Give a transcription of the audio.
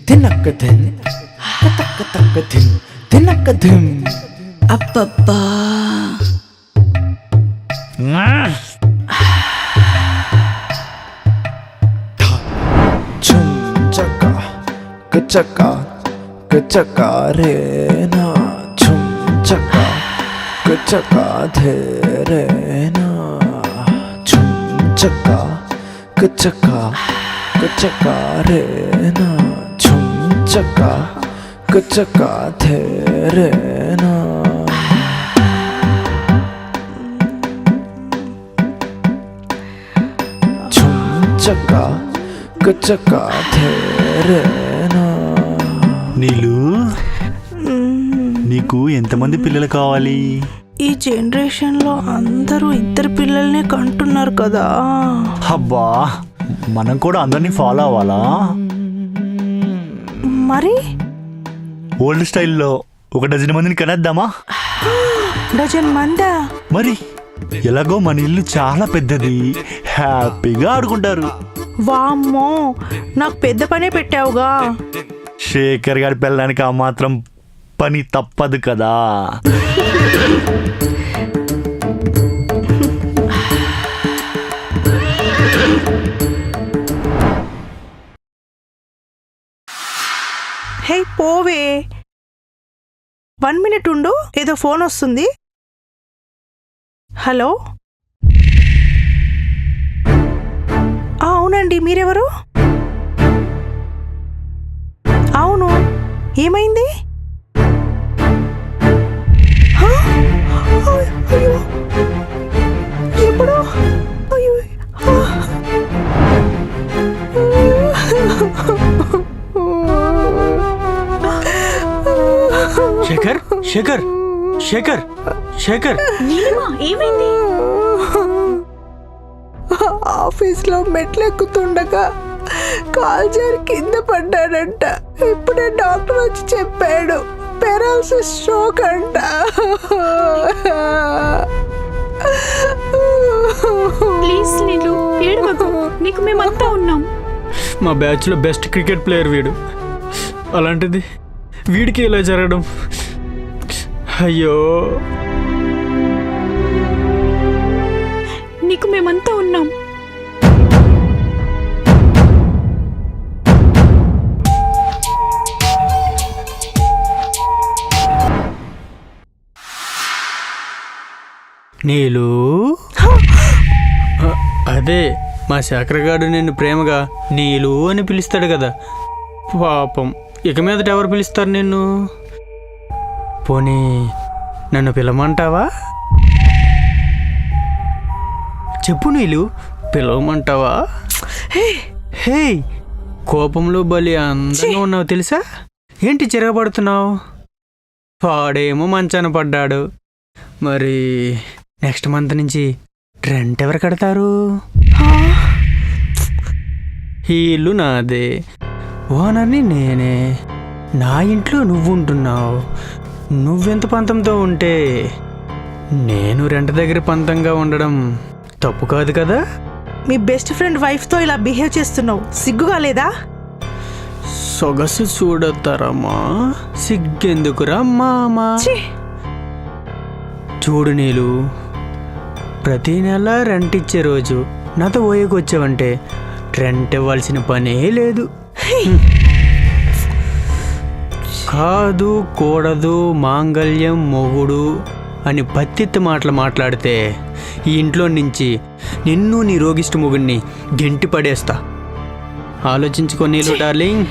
తినక్క ధిన్ తక్క తక్క ధిన్ తినక్క ధిన్ అబ్బబ్బా చుమ్ చక్క కచక్క కచక్క రే నా చుమ్ చక్క కచక్క ధే రే నా చుమ్ చక్క కచక్క కచక్క రే నా చుమ్ చక్క కచక్క ధే రే నా చక్క కచక్క ధేరేనా. నీలు నీకు ఎంతమంది పిల్లలు కావాలి? ఈ జనరేషన్లో అందరూ ఇద్దరు పిల్లల్నే కంటున్నారు కదా. అబ్బా మనం కూడా అందరినీ ఫాలో అవ్వాలా? మరి ఓల్డ్ స్టైల్లో 1 డజన్ మందిని కనేద్దామా? డజన్ మందా? మరి ఎలాగో మన ఇల్లు చాలా పెద్దది, హ్యాపీగా ఆడుకుంటారు. వామ్మో, నాకు పెద్ద పనే పెట్టావుగా. శేఖర్ గారి పిల్లడానికి ఆ మాత్రం పని తప్పదు కదా. హే పోవే, 1 minute ఉండు, ఏదో ఫోన్ వస్తుంది. హలో, అవునండి, మీరెవరు? అవును, ఏమైంది? అయ్యో, ఎప్పుడు? అయ్యో, శేఖర్ శేఖర్ శేఖర్ శేఖర్ ఏమైంది? ఆఫీస్లో మెట్లెక్కుతుండగా కాల్ జారి కింద పడ్డాడంట. ఇప్పుడే డాక్టర్ వచ్చి చెప్పాడు, పెరాలసిస్ స్ట్రోక్ అంట. ప్లీజ్ నీలు ఏడవకు, నీకు మేమంతా ఉన్నాం. మా బ్యాచ్లో బెస్ట్ క్రికెట్ ప్లేయర్ వీడు, అలాంటిది వీడికి ఇలా జరగడం, అయ్యో. నీకు మేమంతా ఉన్నాం. నీలు, అదే మా శేఖర్ గారు నిన్ను ప్రేమగా నీలు అని పిలుస్తాడు కదా. పాపం, ఇక మీదట ఎవరు పిలుస్తారు నిన్ను? పోనీ నన్ను పిలవమంటావా? చెప్పు నీలు, పిలవమంటావా? హే, కోపంలో బలి అందంగా ఉన్నావు తెలుసా? ఏంటి చిరగబడుతున్నావు? వాడేమో మంచాన పడ్డాడు. మరి నెక్స్ట్ మంత్ నుంచి రెంట్ ఎవరు కడతారు? ఈ ఇల్లు నాదే, ఓనర్ని నేనే. నా ఇంట్లో నువ్వు ఉంటున్నావు. నువ్వెంత పంతంతో ఉంటే నేను రెంట్ దగ్గర పంతంగా ఉండడం తప్పు కాదు కదా. మీ బెస్ట్ ఫ్రెండ్ వైఫ్తో ఇలా బిహేవ్ చేస్తున్నావు, సిగ్గుగా లేదా? సొగసు చూడొత్తారమ్మా, సిగ్గెందుకురా మామా. చూడు నీలు, ప్రతి నెల రెంట్ ఇచ్చే రోజు నాతో ఓయకు వచ్చావంటే రెంట్ ఇవ్వాల్సిన పనే లేదు. కాదు, కూడదు, మాంగళ్యం, మొగుడు అని పత్తిత్తి మాటలు మాట్లాడితే ఈ ఇంట్లో నుంచి నిన్ను నీ రోగిష్టి మొగుడిని గెంటి పడేస్తా. ఆలోచించుకో నీలు డార్లింగ్.